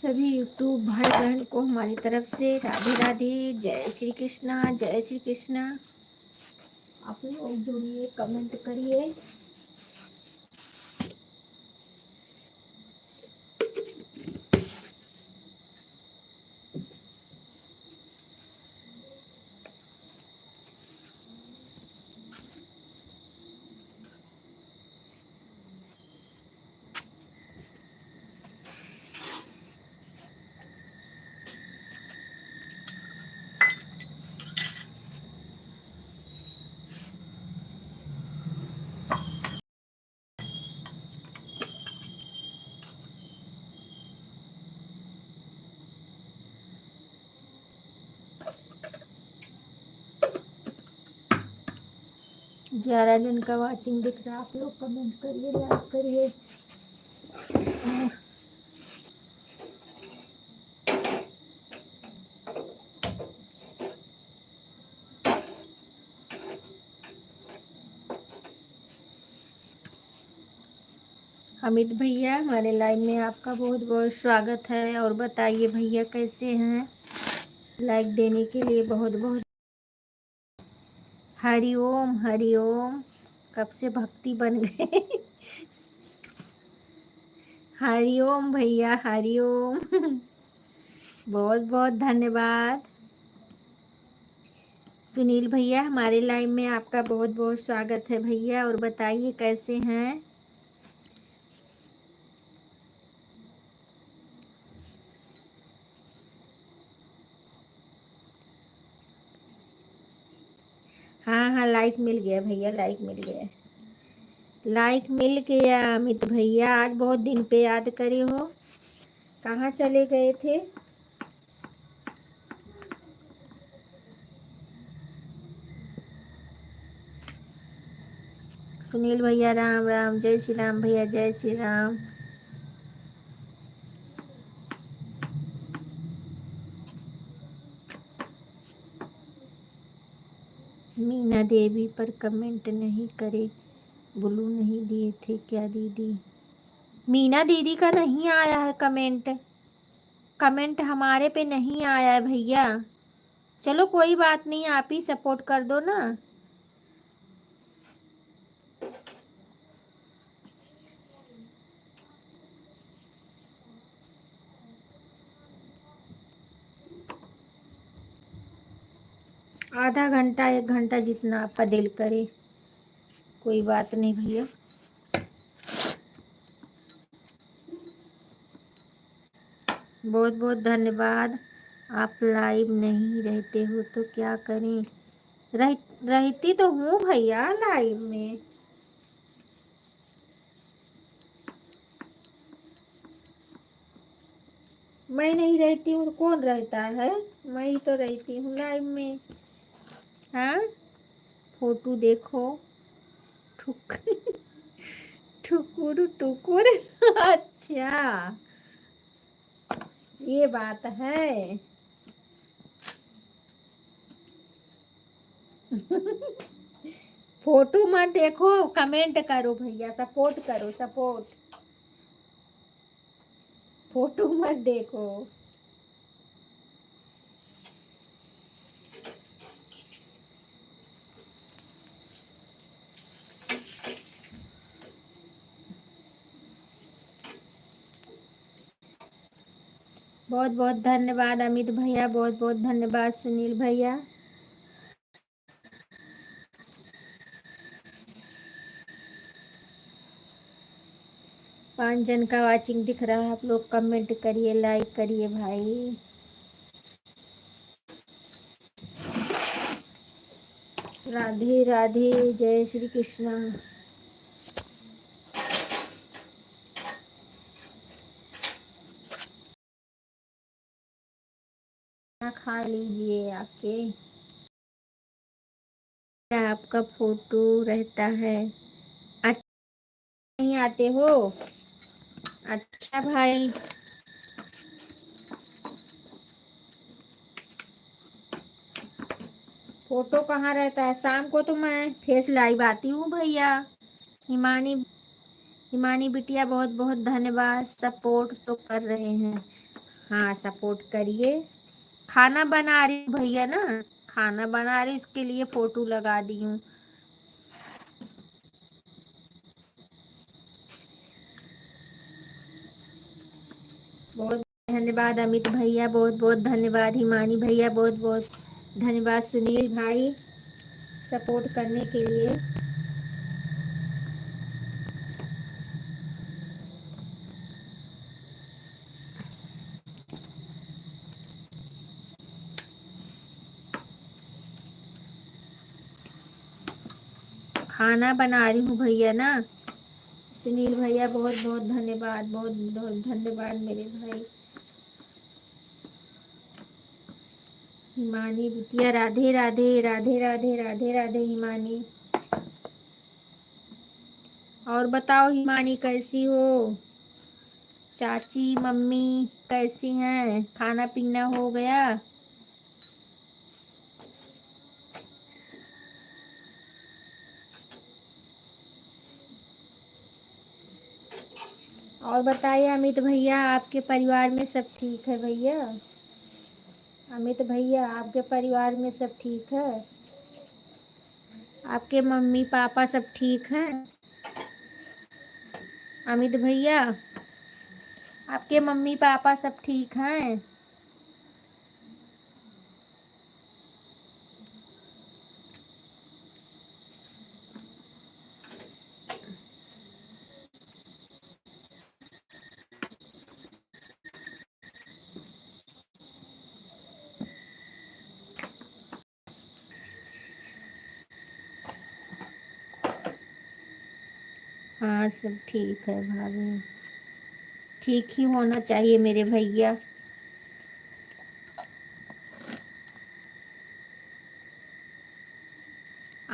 सभी यूट्यूब भाई बहन को हमारी तरफ से राधे राधे, जय श्री कृष्णा, जय श्री कृष्णा। आप लोग जुड़िए, कमेंट करिए। ग्यारह जन का वाचिंग दिख रहा है। आप लोग कमेंट करिए, लाइक करिए। अमित भैया, हमारे लाइव में आपका बहुत बहुत स्वागत है। और बताइए भैया कैसे हैं? लाइक देने के लिए बहुत बहुत हरिओम हरिओम। कब से भक्ति बन गए। हरिओम भैया, हरिओम। बहुत बहुत धन्यवाद। सुनील भैया, हमारे लाइव में आपका बहुत बहुत स्वागत है भैया। और बताइए कैसे हैं? हाँ हाँ, लाइक मिल गया भैया, लाइक मिल गया, लाइक मिल गया। अमित भैया, आज बहुत दिन पे याद करे हो, कहाँ चले गए थे? सुनील भैया, राम राम, जय श्री राम भैया, जय श्री राम। मीना देवी पर कमेंट नहीं करे, ब्लू नहीं दिए थे क्या दीदी? मीना दीदी का नहीं आया है कमेंट। कमेंट हमारे पे नहीं आया है भैया। चलो कोई बात नहीं, आप ही सपोर्ट कर दो ना। आधा घंटा, एक घंटा, जितना आपका दिल करे, कोई बात नहीं भैया। बहुत बहुत धन्यवाद। आप लाइव नहीं रहते हो तो क्या करें? रहती तो हूँ भैया लाइव में। मैं नहीं रहती हूँ तो कौन रहता है? मैं ही तो रहती हूँ लाइव में। हाँ, फोटो देखो। ठुक ठुकुर टुकुर। अच्छा, ये बात है। फोटो मत देखो, कमेंट करो भैया, सपोर्ट करो, सपोर्ट। फोटो मत देखो। बहुत बहुत धन्यवाद अमित भैया, बहुत बहुत धन्यवाद सुनील भैया। 5 जन का वाचिंग दिख रहा है। आप लोग कमेंट करिए, लाइक करिए भाई। राधे राधे, जय श्री कृष्णा। खा लीजिए आके। आपका फोटो रहता है। अच्छा, नहीं आते हो? अच्छा भाई, फोटो कहाँ रहता है? शाम को तो मैं फेस लाइव आती हूँ भैया। हिमानी हिमानी बिटिया, बहुत बहुत धन्यवाद, सपोर्ट तो कर रहे हैं। हाँ सपोर्ट करिए। खाना बना रही हूँ भैया ना, खाना बना रही, इसके लिए फोटो लगा दी हूँ। बहुत धन्यवाद अमित भैया, बहुत बहुत धन्यवाद हिमानी भैया, बहुत बहुत धन्यवाद सुनील भाई सपोर्ट करने के लिए। खाना बना रही हूँ भैया ना। सुनील भैया बहुत बहुत धन्यवाद, बहुत बहुत धन्यवाद मेरे भाई। हिमानी बिटिया राधे राधे राधे राधे राधे राधे हिमानी। और बताओ हिमानी कैसी हो? चाची मम्मी कैसी हैं? खाना पीना हो गया? और बताइए अमित भैया, आपके परिवार में सब ठीक है भैया? अमित भैया आपके परिवार में सब ठीक है? आपके मम्मी पापा सब ठीक हैं? अमित भैया आपके मम्मी पापा सब ठीक हैं? हाँ सब ठीक है भाभी, ठीक ही होना चाहिए मेरे भैया।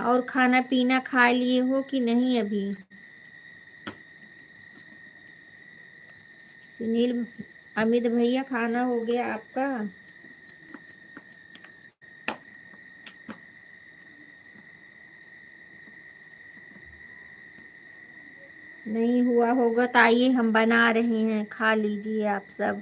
और खाना पीना खा लिए हो कि नहीं अभी? सुनील अमित भैया खाना हो गया आपका? नहीं हुआ होगा तो आइए हम बना रहे हैं, खा लीजिए आप सब।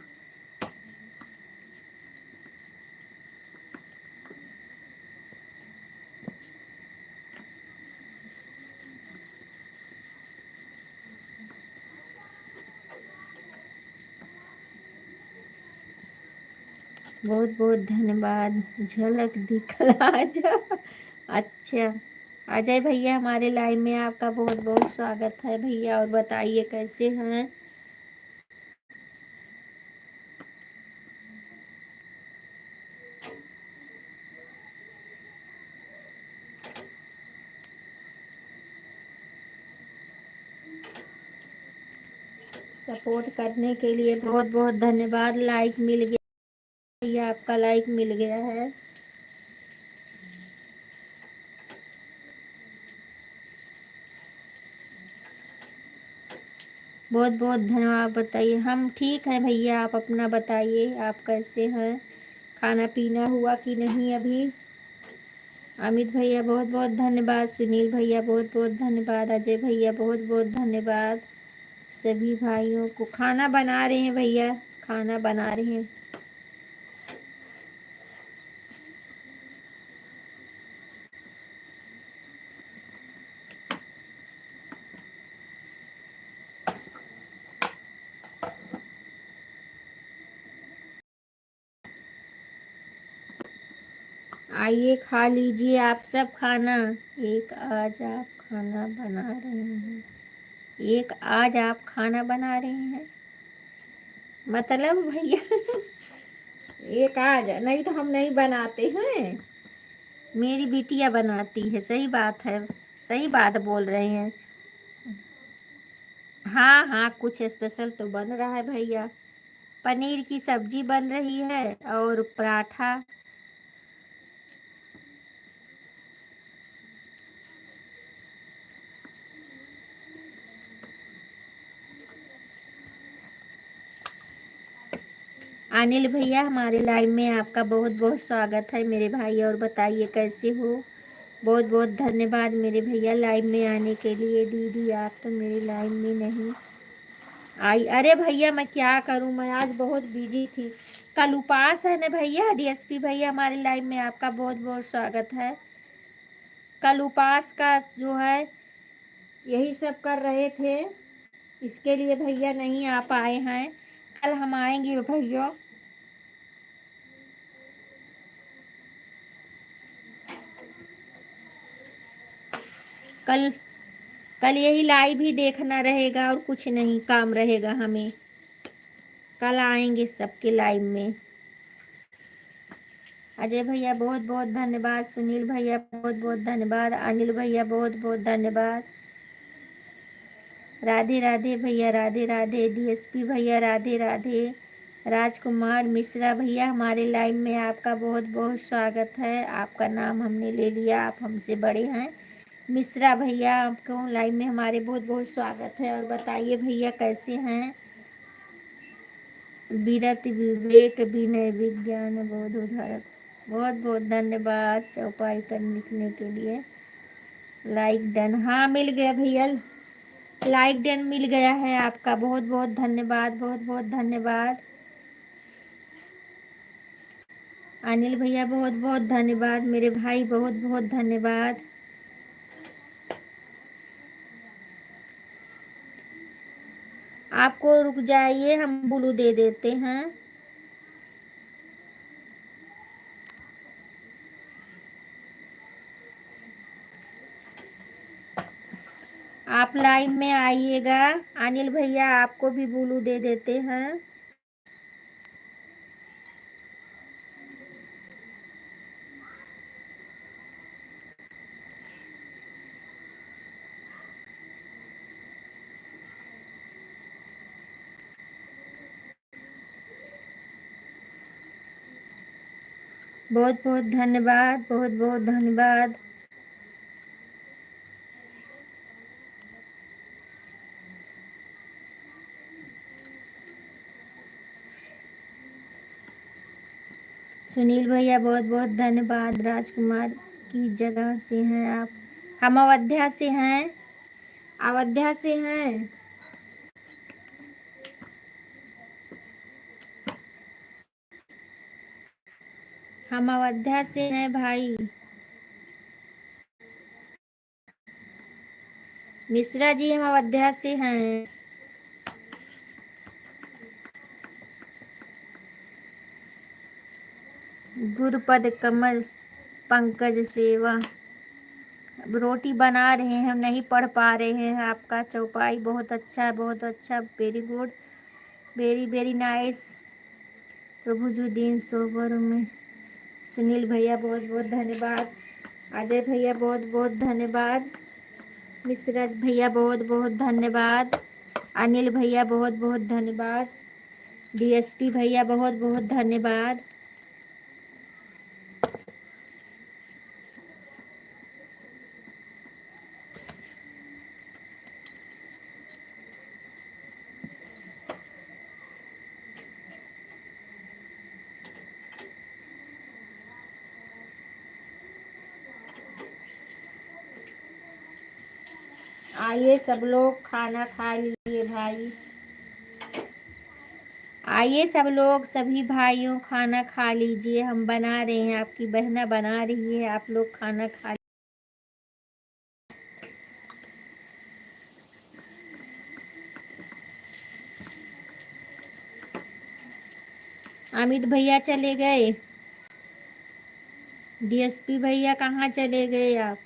बहुत बहुत धन्यवाद, झलक दिखला जा। अच्छा अजय भैया हमारे लाइव में आपका बहुत बहुत स्वागत है भैया। और बताइए कैसे हैं? सपोर्ट करने के लिए बहुत बहुत धन्यवाद। लाइक मिल गया भैया, आपका लाइक मिल गया है। बहुत बहुत धन्यवाद। बताइए हम ठीक हैं भैया, आप अपना बताइए आप कैसे हैं? खाना पीना हुआ कि नहीं अभी? अमित भैया बहुत बहुत धन्यवाद, सुनील भैया बहुत बहुत धन्यवाद, अजय भैया बहुत बहुत धन्यवाद। सभी भाइयों को खाना बना रहे हैं भैया, खाना बना रहे हैं। आइए खा लीजिए आप सब खाना। एक आज आप खाना बना रहे हैं, एक आज आप खाना बना रहे हैं मतलब भैया एक आज, नहीं तो हम नहीं बनाते हैं, मेरी बिटिया बनाती है। सही बात है, सही बात बोल रहे हैं। हाँ हाँ कुछ स्पेशल तो बन रहा है भैया। पनीर की सब्जी बन रही है और पराठा। अनिल भैया हमारे लाइव में आपका बहुत बहुत स्वागत है मेरे भाई। और बताइए कैसे हो? बहुत बहुत धन्यवाद मेरे भैया लाइव में आने के लिए। दीदी आप तो मेरे लाइव में नहीं आई। अरे भैया मैं क्या करूं, मैं आज बहुत बिजी थी। कल उपास है ना भैया। डीएसपी भैया हमारे लाइव में आपका बहुत बहुत स्वागत है। कल उपास का जो है यही सब कर रहे थे, इसके लिए भैया नहीं आ पाए हैं। कल हम आएंगे भैया। कल कल यही लाइव ही देखना रहेगा और कुछ नहीं काम रहेगा हमें। कल आएंगे सबके लाइव में। अजय भैया बहुत बहुत धन्यवाद। सुनील भैया बहुत बहुत धन्यवाद। अनिल भैया बहुत बहुत धन्यवाद। राधे राधे भैया, राधे राधे। डीएसपी भैया राधे राधे। राजकुमार मिश्रा भैया हमारे लाइव में आपका बहुत बहुत स्वागत है। आपका नाम हमने ले लिया, आप हमसे बड़े हैं। मिश्रा भैया आपको लाइव में हमारे बहुत बहुत स्वागत है। और बताइए भैया कैसे हैं। विरत विवेक विनय विज्ञान बोध उधारक, बहुत बहुत धन्यवाद चौपाई पर लिखने के लिए। लाइक डन, हाँ मिल गया भैया। लाइक डन मिल गया है आपका, बहुत बहुत धन्यवाद, बहुत बहुत धन्यवाद। अनिल भैया बहुत बहुत धन्यवाद, मेरे भाई बहुत बहुत धन्यवाद। आपको रुक जाइए, हम ब्लू दे देते हैं। आप लाइव में आइएगा। अनिल भैया आपको भी ब्लू दे देते हैं। बहुत बहुत धन्यवाद, बहुत बहुत धन्यवाद। सुनील भैया बहुत बहुत धन्यवाद। राजकुमार की जगह से हैं आप। हम अयोध्या से हैं, अयोध्या से हैं। हम अयोध्या से हैं भाई। मिश्रा जी हम अयोध्या से हैं। गुरुपद कमल पंकज सेवा। अब रोटी बना रहे हैं, हम नहीं पढ़ पा रहे हैं। आपका चौपाई बहुत अच्छा है, बहुत अच्छा। Very good, very very nice. प्रभुजुद्दीन सोबर में। सुनील भैया बहुत बहुत धन्यवाद। अजय भैया बहुत बहुत धन्यवाद। मिश्रा भैया बहुत बहुत धन्यवाद। अनिल भैया बहुत बहुत धन्यवाद। डीएसपी भैया बहुत बहुत धन्यवाद। आइए सब लोग खाना खा लीजिए भाई। आइए सब लोग, सभी भाइयों खाना खा लीजिए। हम बना रहे हैं, आपकी बहना बना रही है, आप लोग खाना खा। अमित भैया चले गए। डीएसपी भैया कहाँ चले गए आप।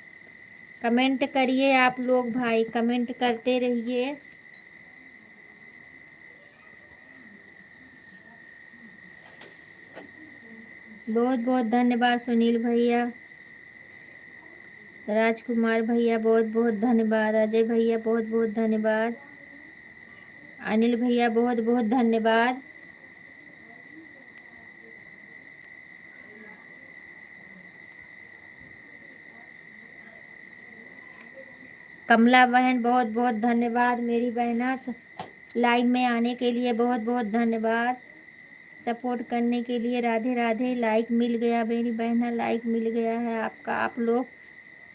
कमेंट करिए आप लोग भाई, कमेंट करते रहिए। बहुत बहुत धन्यवाद सुनील भैया। राजकुमार भैया बहुत बहुत धन्यवाद। अजय भैया बहुत बहुत धन्यवाद। अनिल भैया बहुत बहुत धन्यवाद। कमला बहन बहुत बहुत धन्यवाद। मेरी बहना लाइव में आने के लिए बहुत बहुत धन्यवाद। सपोर्ट करने के लिए राधे राधे। लाइक मिल गया मेरी बहना, लाइक मिल गया है आपका। आप लोग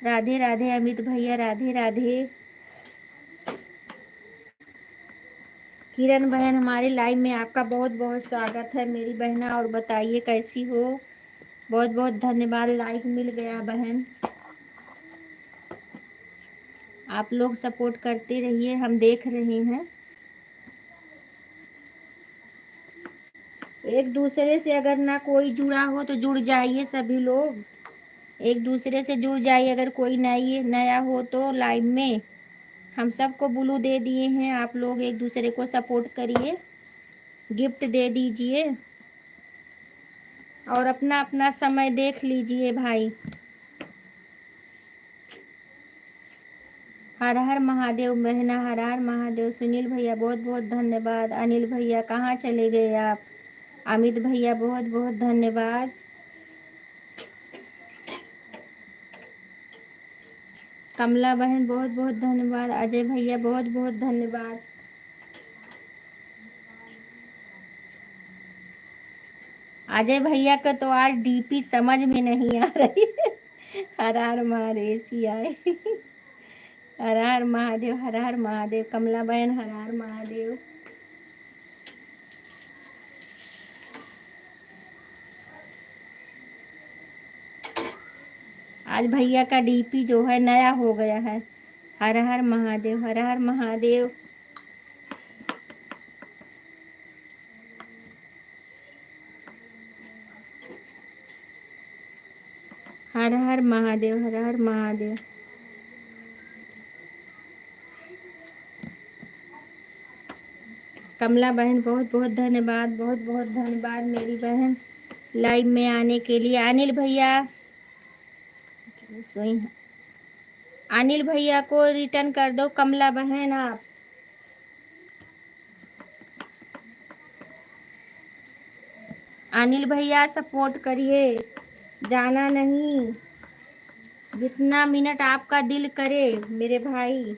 राधे राधे। अमित भैया राधे राधे। किरण बहन, हमारे लाइव में आपका बहुत बहुत स्वागत है मेरी बहना। और बताइए कैसी हो? बहुत बहुत धन्यवाद, लाइक मिल गया बहन। आप लोग सपोर्ट करते रहिए, हम देख रहे हैं। एक दूसरे से अगर ना कोई जुड़ा हो तो जुड़ जाइए सभी लोग, एक दूसरे से जुड़ जाइए। अगर कोई नया हो तो लाइव में हम सबको ब्लू दे दिए हैं, आप लोग एक दूसरे को सपोर्ट करिए, गिफ्ट दे दीजिए और अपना अपना समय देख लीजिए भाई। हर हर महादेव बहना, हर हर महादेव। सुनील भैया बहुत बहुत धन्यवाद। अनिल भैया कहाँ चले गए आप? अमित भैया बहुत बहुत धन्यवाद। कमला बहन बहुत बहुत धन्यवाद। अजय भैया बहुत बहुत धन्यवाद। अजय भैया का तो आज डीपी समझ में नहीं आ रही है। हर हर महादेव आए। हर हर महादेव, हर हर महादेव। कमला बहन हर हर महादेव। आज भैया का डीपी जो है नया हो गया है। हर हर महादेव, हर हर महादेव। हर हर महादेव, हर हर महादेव। कमला बहन बहुत बहुत धन्यवाद, बहुत बहुत धन्यवाद मेरी बहन लाइव में आने के लिए। अनिल भैया सोई, अनिल भैया को रिटर्न कर दो कमला बहन आप। अनिल भैया सपोर्ट करिए, जाना नहीं, जितना मिनट आपका दिल करे मेरे भाई,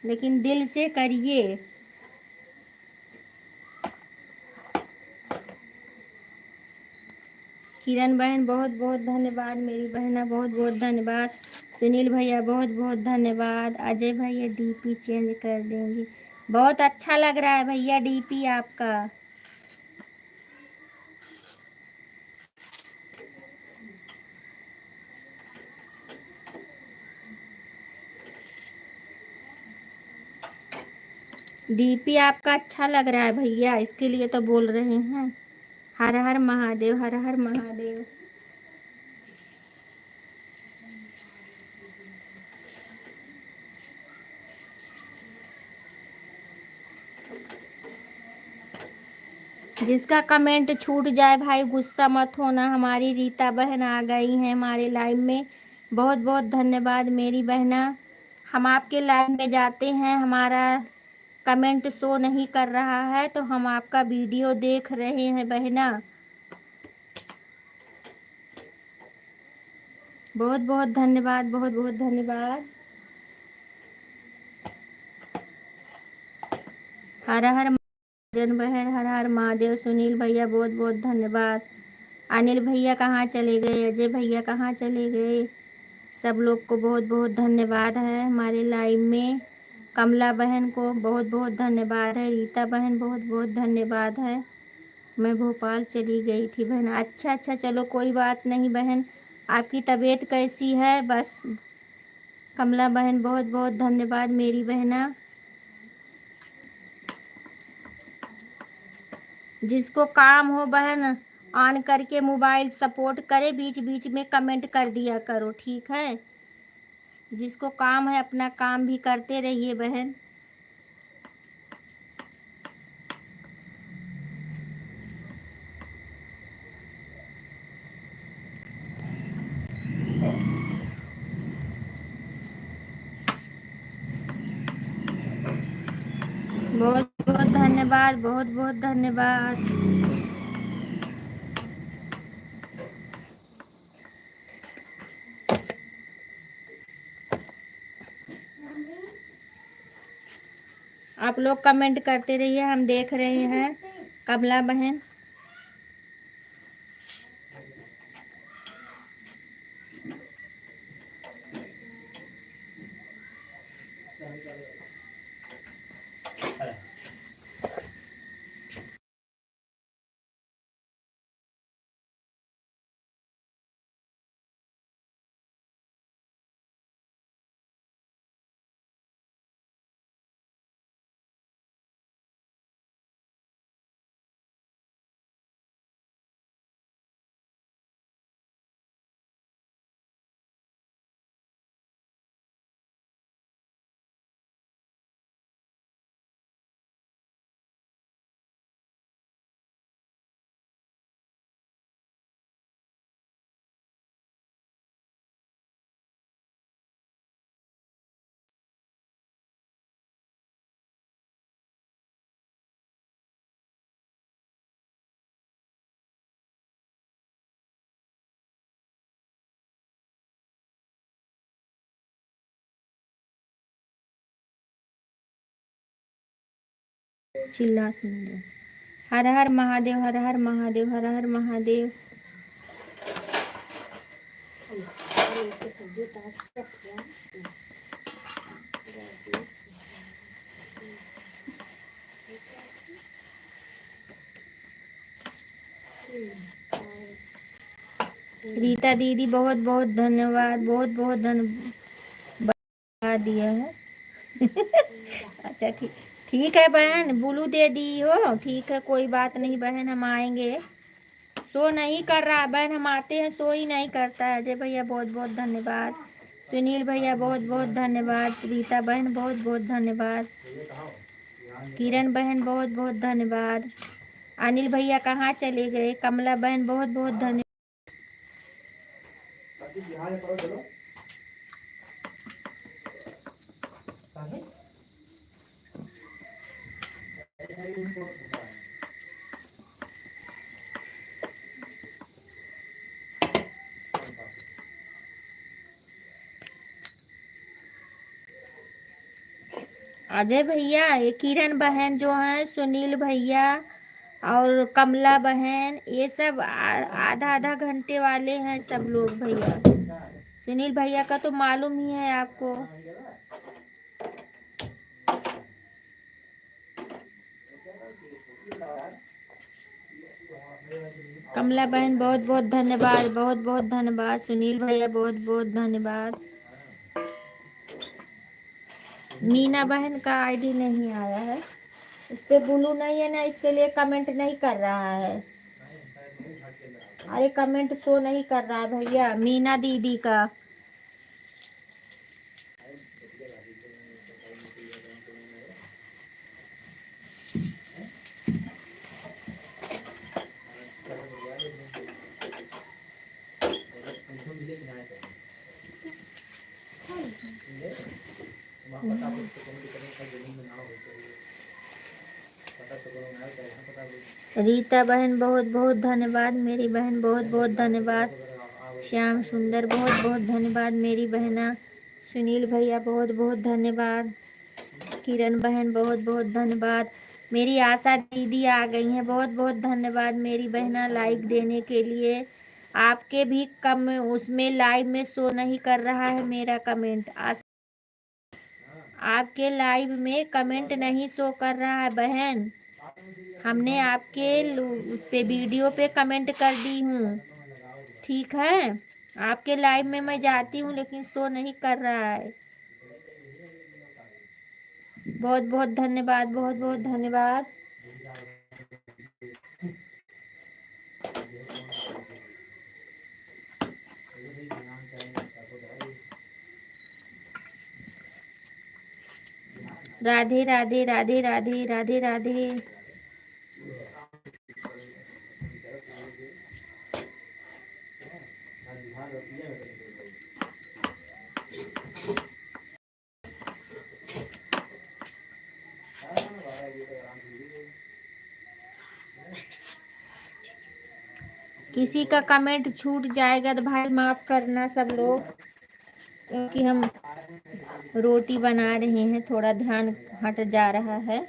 लेकिन दिल से करिए। किरण बहन बहुत बहुत धन्यवाद मेरी बहना, बहुत बहुत धन्यवाद। सुनील भैया बहुत बहुत धन्यवाद। अजय भैया डीपी चेंज कर देंगे, बहुत अच्छा लग रहा है भैया डीपी आपका। डीपी आपका अच्छा लग रहा है भैया, इसके लिए तो बोल रहे हैं। हर हर महादेव, हर हर महादेव। जिसका कमेंट छूट जाए भाई गुस्सा मत होना। हमारी रीता बहन आ गई हैं हमारे लाइव में, बहुत बहुत धन्यवाद मेरी बहना। हम आपके लाइव में जाते हैं, हमारा कमेंट शो नहीं कर रहा है तो हम आपका वीडियो देख रहे हैं बहना। बहुत बहुत धन्यवाद, बहुत बहुत धन्यवाद। हर हर महादेव बहन, हर हर महादेव। सुनील भैया बहुत बहुत धन्यवाद। अनिल भैया कहाँ चले गए? अजय भैया कहाँ चले गए? सब लोग को बहुत बहुत धन्यवाद है हमारे लाइव में। कमला बहन को बहुत बहुत धन्यवाद है। रीता बहन बहुत बहुत धन्यवाद है। मैं भोपाल चली गई थी बहन। अच्छा अच्छा, चलो कोई बात नहीं बहन। आपकी तबीयत कैसी है? बस कमला बहन बहुत बहुत धन्यवाद मेरी बहना। जिसको काम हो बहन ऑन करके मोबाइल सपोर्ट करे, बीच बीच में कमेंट कर दिया करो, ठीक है? जिसको काम है अपना काम भी करते रहिए बहन। बहुत बहुत धन्यवाद, बहुत बहुत धन्यवाद। आप लोग कमेंट करते रहिए, हम देख रहे हैं। कमला बहन चिल्ला सुन दो। हर हर महादेव, हर हर महादेव, हर हर महादेव। रीता दीदी बहुत बहुत धन्यवाद, बहुत बहुत धन्यवाद दिया है। अच्छा ठीक, ठीक है बहन, बुलू दे दी हो, ठीक है कोई बात नहीं बहन, हम आएंगे। सो नहीं कर रहा बहन, हम आते हैं, सो ही नहीं करता है। अजय भैया बहुत बहुत धन्यवाद, सुनील भैया बहुत बहुत धन्यवाद, रीता बहन बहुत बहुत धन्यवाद, किरण बहन बहुत बहुत धन्यवाद, अनिल भैया कहाँ चले गए, कमला बहन बहुत बहुत धन्यवाद। अजय भैया, ये किरण बहन जो है, सुनील भैया और कमला बहन, ये सब आधा आधा घंटे वाले हैं सब लोग भैया। सुनील भैया का तो मालूम ही है आपको। कमला बहन बहुत बहुत धन्यवाद, बहुत बहुत धन्यवाद, सुनील भैया बहुत बहुत धन्यवाद। मीना बहन का आईडी नहीं आया है, इस पे ब्लू नहीं है ना, इसके लिए कमेंट नहीं कर रहा है। अरे कमेंट शो नहीं कर रहा है भैया, मीना दीदी का। रीता बहन बहुत बहुत धन्यवाद, मेरी बहन बहुत बहुत धन्यवाद, श्याम सुंदर बहुत बहुत धन्यवाद मेरी बहना, सुनील भैया बहुत बहुत धन्यवाद, किरण बहन बहुत बहुत धन्यवाद, मेरी आशा दीदी आ गई हैं, बहुत बहुत धन्यवाद मेरी बहना लाइक देने के लिए। आपके भी कम उसमें लाइव में शो नहीं कर रहा है मेरा कमेंट, आपके लाइव में कमेंट नहीं शो कर रहा है बहन। हमने आपके उस पे वीडियो पे कमेंट कर दी हूँ, ठीक है, आपके लाइव में मैं जाती हूँ लेकिन शो नहीं कर रहा है। बहुत बहुत धन्यवाद, बहुत बहुत धन्यवाद। राधे राधे राधे राधे राधे राधे। किसी का कमेंट छूट जाएगा तो भाई माफ करना सब लोग, क्योंकि हम रोटी बना रहे हैं, थोड़ा ध्यान हट जा रहा है।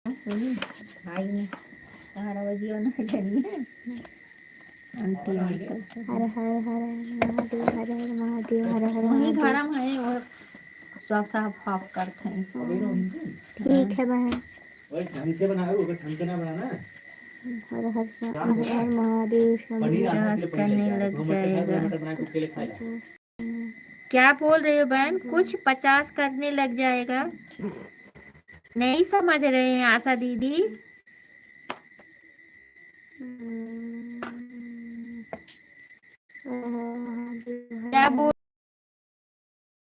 सुनी भाई ने 12 बजे ना जाइए आंटी अंकल से। हर हर हर महादेव, हर हर महादेव, हर हर वही गरम है और सब साफ साफ करते हैं। ठीक है बहन, ओए ढंग से बनाओ, अगर ढंग से ना बनाना। हर हर महादेव, पचास करने लग जाएगा। क्या बोल रहे हो बहन, कुछ 50 करने लग जाएगा? नहीं समझ रहे हैं आशा दीदी। क्या बोल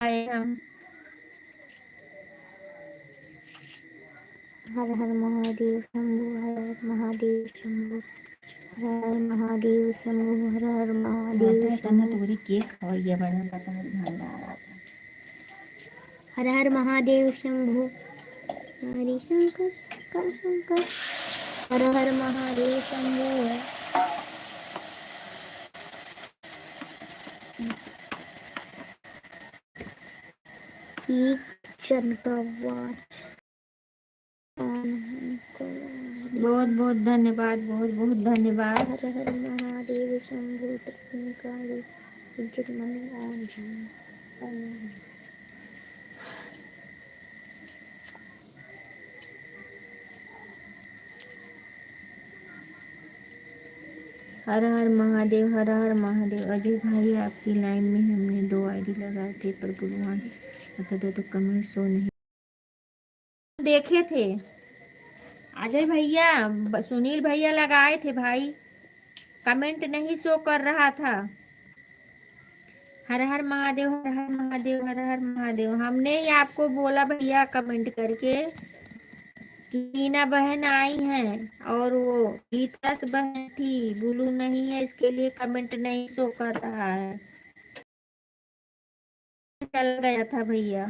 रहे हम? हर हर महादेव शंभु, हर हर महादेव शंभु, हर हर महादेव शंभु, हर हर महादेव शंभु। केक और ये बड़ा पता भंडारा। हर हर महादेव शंभु, हरि शंकर शंकर शंकर, हर हर महादेव शंभु। किचन का आवाज बहुत बहुत धन्यवाद, बहुत बहुत धन्यवाद। हर हर महादेव शंभो त्रिपुरारी जगमनी ओम ओम। हर हर महादेव, हर हर महादेव। अजय भाई आपकी लाइन में हमने 2 आईडी लगाए थे पर भगवान बता तो कमेंट शो नहीं देखे थे। अजय भैया, सुनील भैया लगाए थे भाई, कमेंट नहीं शो कर रहा था। हर हर महादेव, हर हर महादेव, हर हर महादेव। हमने ही आपको बोला भैया कमेंट करके कि मीना बहन आई हैं और वो गीतास बहन थी, बुलू नहीं है, इसके लिए कमेंट नहीं शो कर रहा है। चल गया था भैया।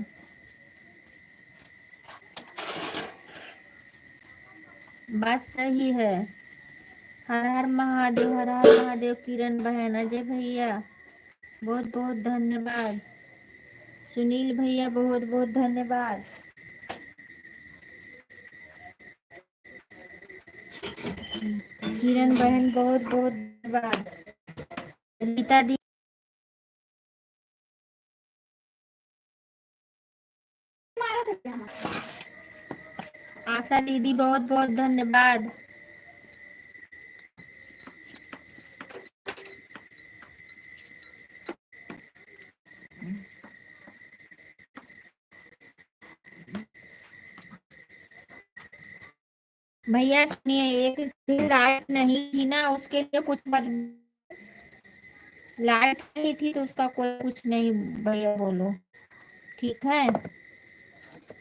बात सही है। हर हर महादेव, हर हर महादेव। किरण बहन, अजय भैया बहुत बहुत धन्यवाद। सुनील भैया बहुत बहुत धन्यवाद। किरण बहन बहुत बहुत धन्यवाद। रीता दी आशा दीदी बहुत बहुत धन्यवाद। भैया सुनिए, एक दिन लाइट नहीं थी ना, उसके लिए कुछ मत। लाइट नहीं थी तो उसका कोई कुछ नहीं भैया बोलो, ठीक है।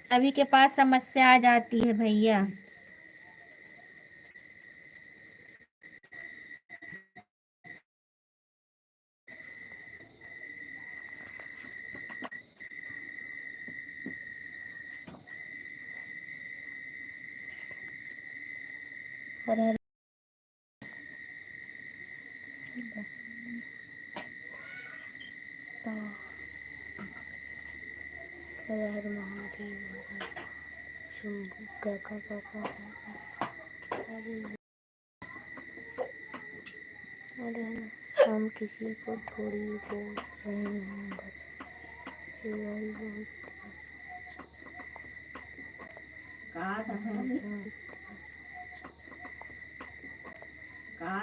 सभी के पास समस्या आ जाती है भैया। हर हर हर हर महादेव हर हर शंभू का अरे हम किसी को थोड़ी बोल रहे हैं, बस चिड़ाई बहुत कहा था अमित कहा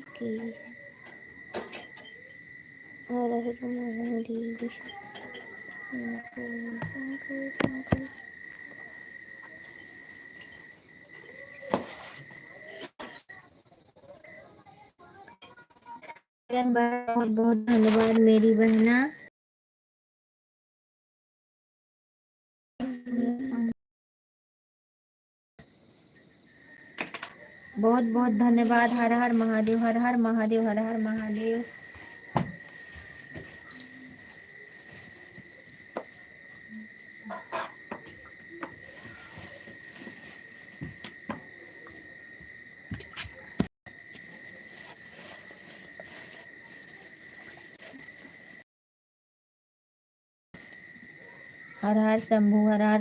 की हर हर महादेव शंकर। बहुत बहुत धन्यवाद मेरी बहना। बहुत बहुत धन्यवाद। हर हर महादेव, हर हर महादेव, हर हर महादेव। हर हर शंभू, हर हर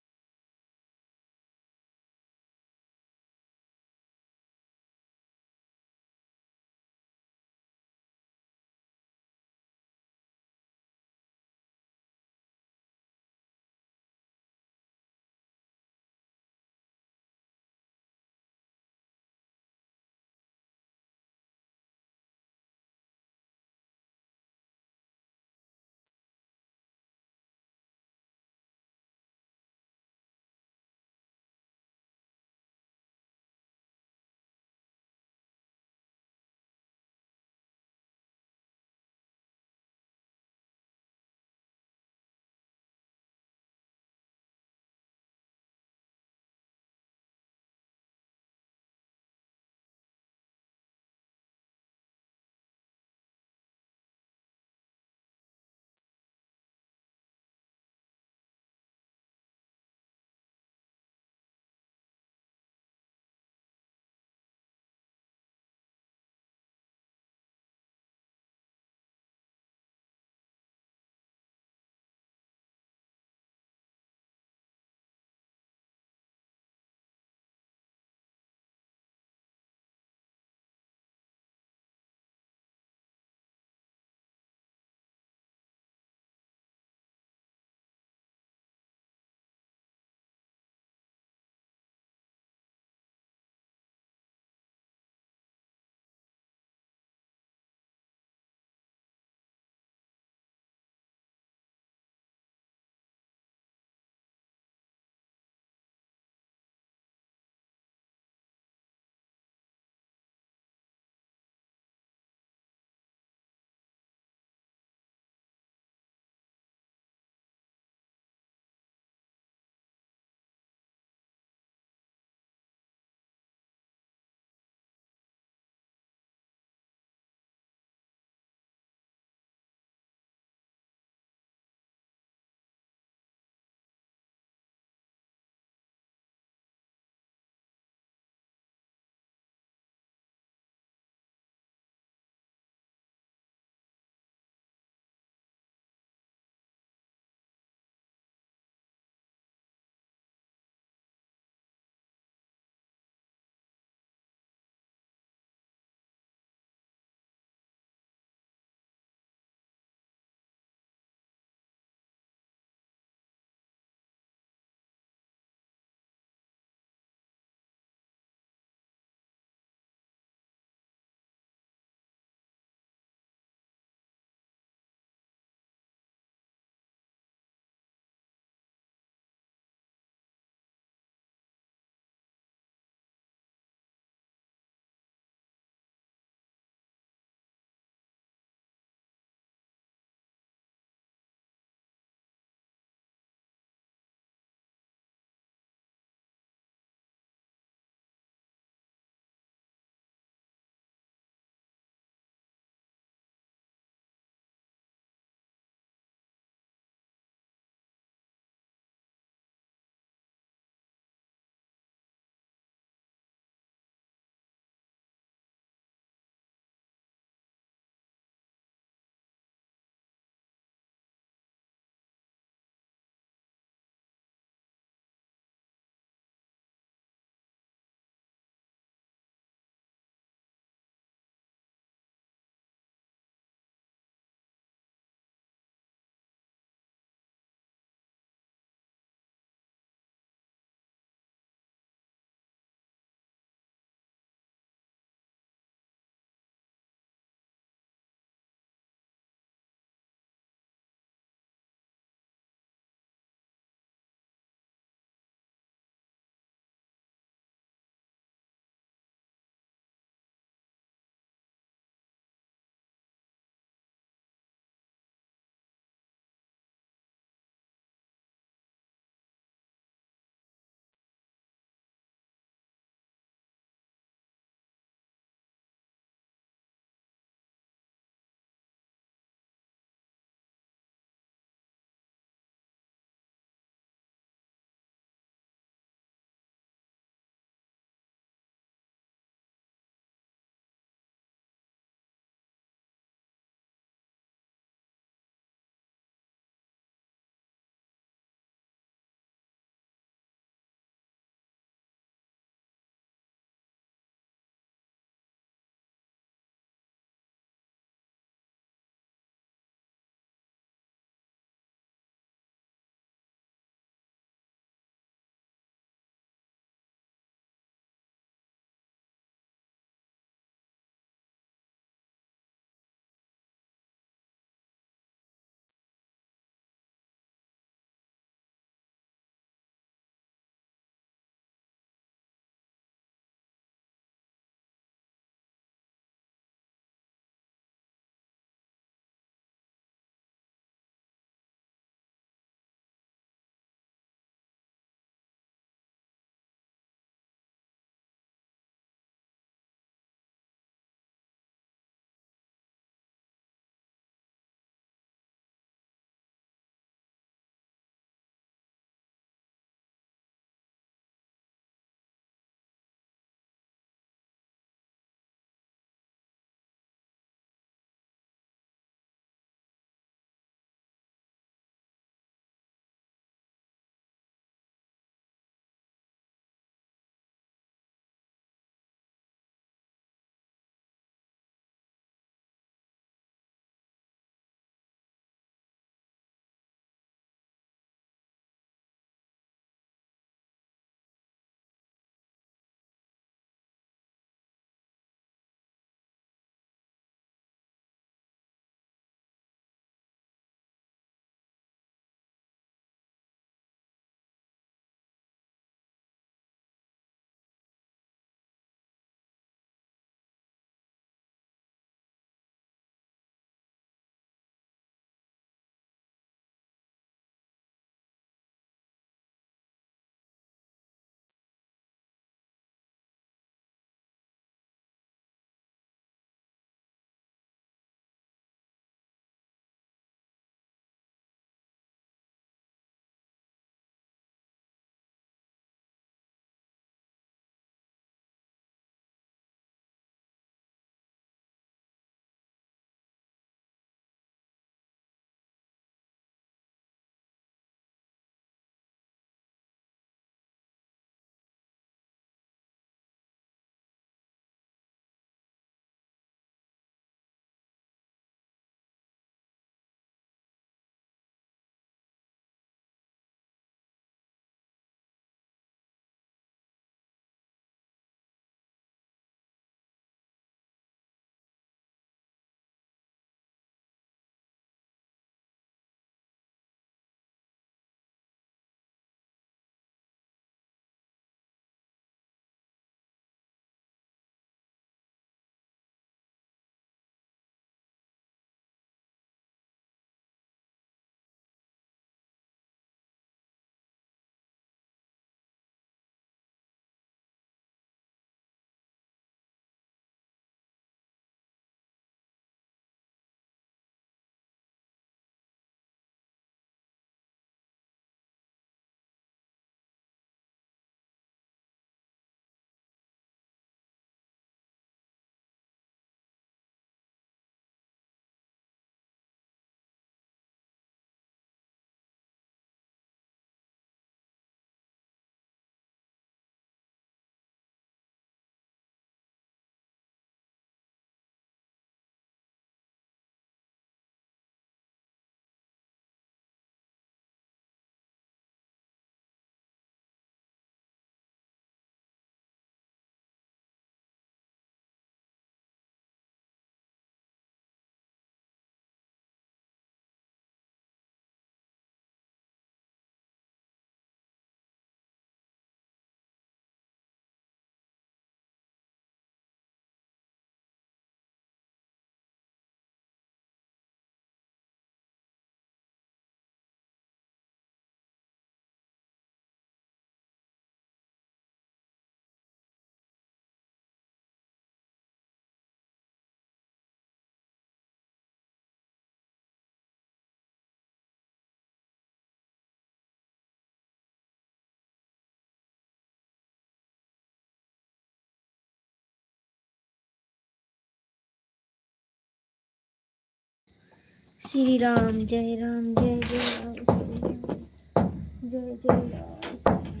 श्री राम जय राम जय जय राम श्री राम जय जय राम श्री।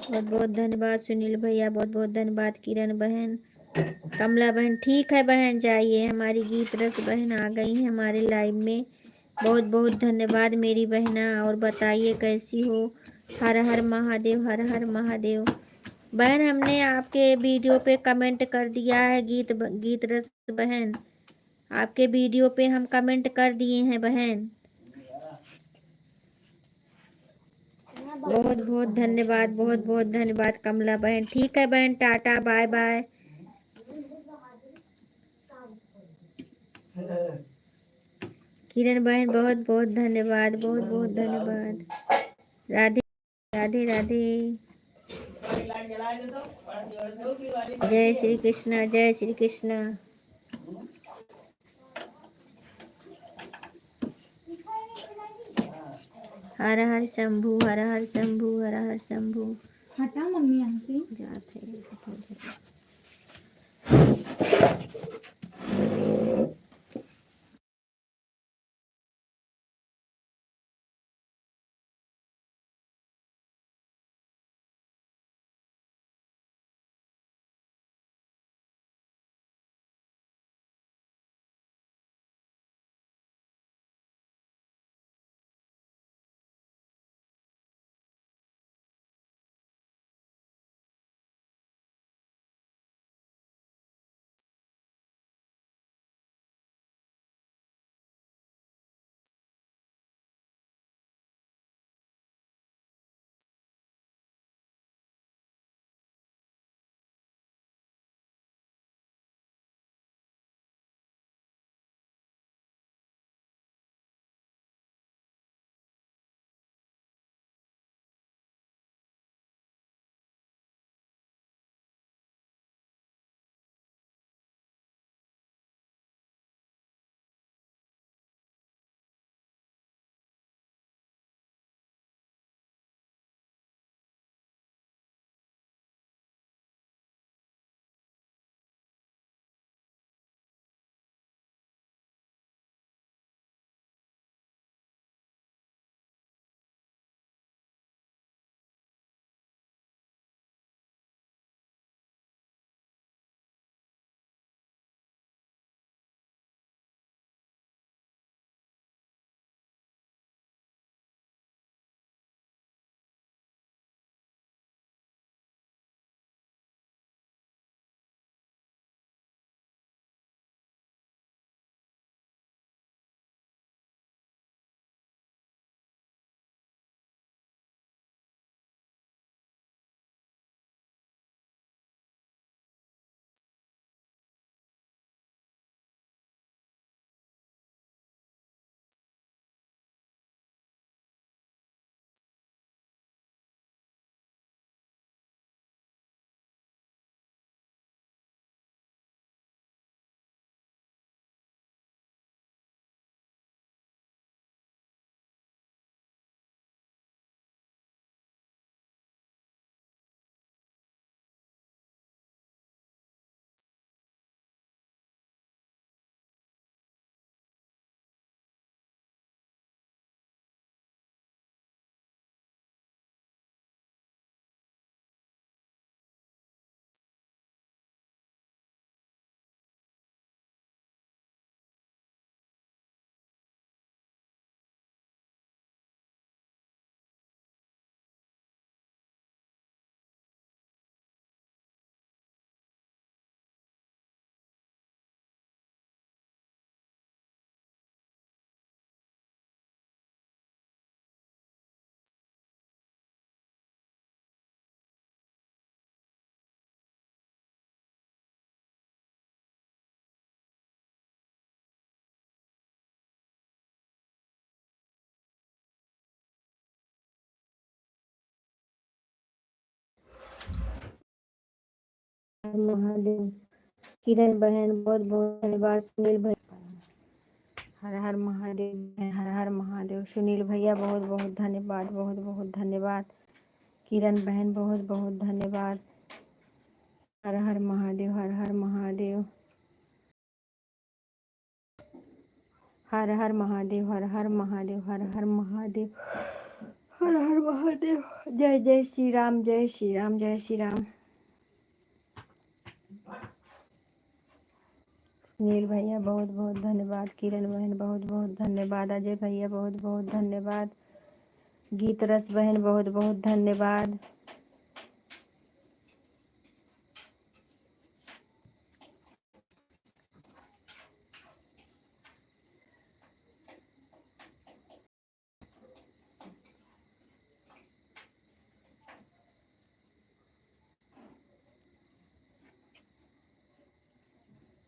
बहुत बहुत धन्यवाद सुनील भैया, बहुत बहुत धन्यवाद किरण बहन, कमला बहन। ठीक है बहन, जाइए, हमारी गीत रस बहन आ गई है हमारे लाइव में। बहुत बहुत धन्यवाद मेरी बहना। और बताइए कैसी हो? हर हर महादेव, हर हर महादेव। बहन हमने आपके वीडियो पे कमेंट कर दिया है, गीत रस बहन, आपके वीडियो पे हम कमेंट कर दिए हैं बहन। बहुत बहुत धन्यवाद, बहुत बहुत धन्यवाद कमला बहन। ठीक है बहन, टाटा बाय बाय। किरण बहन बहुत बहुत धन्यवाद, बहुत बहुत धन्यवाद। राधे राधे राधे। जय श्री कृष्णा, जय श्री कृष्णा। हर हर शंभू, हर हर शंभू, हर हर शंभू। हटा मम्मी यहाँ से जाते हैं। महादेव। किरण बहन बहुत बहुत धन्यवाद। सुनील भाई हर हर महादेव, हर हर महादेव। सुनील भैया बहुत बहुत धन्यवाद, बहुत बहुत धन्यवाद। किरण बहन बहुत बहुत धन्यवाद। हर हर महादेव, हर हर महादेव, हर हर महादेव, हर हर महादेव, हर हर महादेव, हर हर महादेव। जय जय श्री राम, जय श्री राम, जय श्री राम। सुनील भैया बहुत बहुत धन्यवाद। किरण बहन बहुत बहुत धन्यवाद। अजय भैया बहुत बहुत धन्यवाद। गीत रस बहन बहुत बहुत धन्यवाद।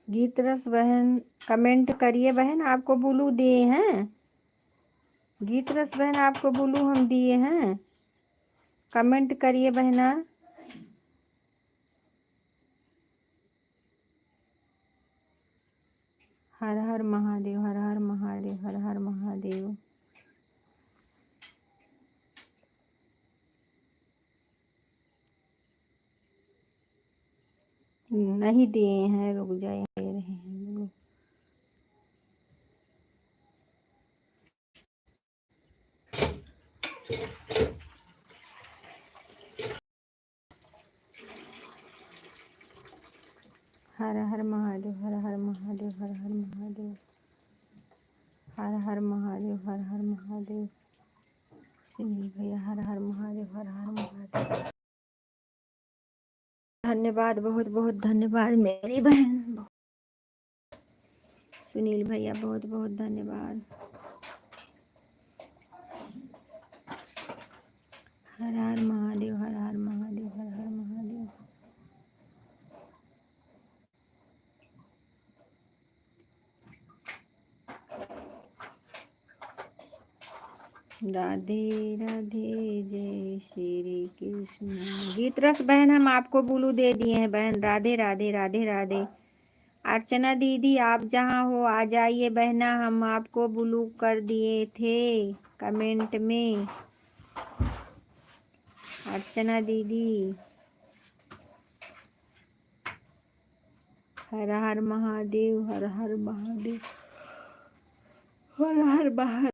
गीत रस बहन कमेंट करिए बहन, आपको ब्लू दिए हैं। गीत रस बहन आपको ब्लू हम दिए हैं, कमेंट करिए बहना। हर हर महादेव, हर हर महादेव, हर हर महादेव। नहीं दिए हैं, रुक जाए, दे रहे हैं। हर हर महादेव, हर हर महादेव, हर हर महादेव, हर हर महादेव, हर हर महादेव। सुनील भैया हर हर महादेव, हर हर महादेव। धन्यवाद, बहुत बहुत धन्यवाद मेरी बहन। सुनील भैया बहुत बहुत धन्यवाद। हर हर महादेव, हर हर महादेव, हर हर महादेव। राधे राधे, जय श्री कृष्ण। गीत रस बहन हम आपको ब्लू दे दिए हैं बहन। राधे राधे, राधे राधे। अर्चना दीदी आप जहाँ हो आ जाइए बहना, हम आपको ब्लू कर दिए थे कमेंट में। अर्चना दीदी हर हर महादेव, हर हर महादेव, हर हर महादेव।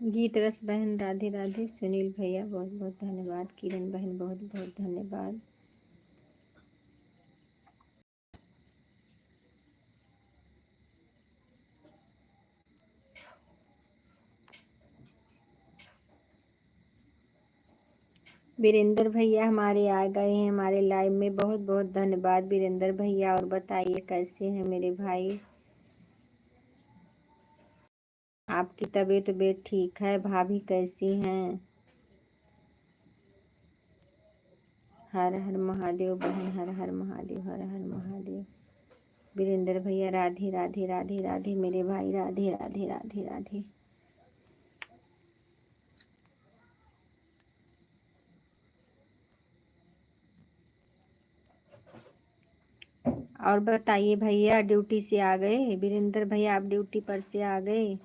गीत रस बहन राधे राधे। सुनील भैया बहुत बहुत धन्यवाद। किरण बहन बहुत बहुत धन्यवाद। वीरेंद्र भैया हमारे आ गए हैं हमारे लाइव में, बहुत बहुत धन्यवाद वीरेंद्र भैया। और बताइए कैसे हैं मेरे भाई, आपकी तबीयत ठीक है? भाभी कैसी हैं? हर हर महादेव बहन, हर हर महादेव, हर हर महादेव। वीरेंद्र भैया राधे राधे, राधे राधे मेरे भाई, राधे राधे, राधे राधे। और बताइए भैया, ड्यूटी से आ गए? वीरेंद्र भैया आप ड्यूटी पर से आ गए?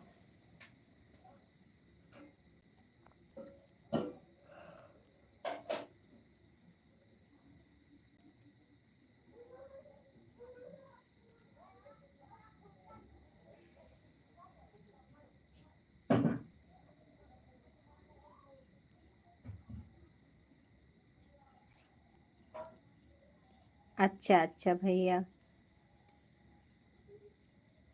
अच्छा अच्छा भैया,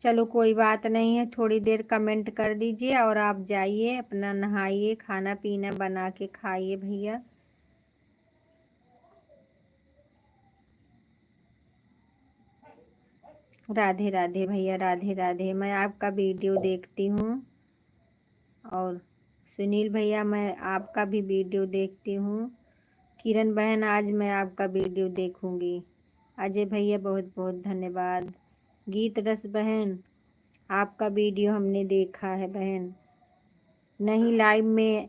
चलो कोई बात नहीं है, थोड़ी देर कमेंट कर दीजिए और आप जाइए अपना नहाइए, खाना पीना बना के खाइए भैया। राधे राधे भैया, राधे राधे। मैं आपका वीडियो देखती हूँ। और सुनील भैया, मैं आपका भी वीडियो देखती हूँ। किरण बहन, आज मैं आपका वीडियो देखूंगी। अजय भैया, बहुत बहुत धन्यवाद। गीत रस बहन, आपका वीडियो हमने देखा है बहन। नहीं लाइव में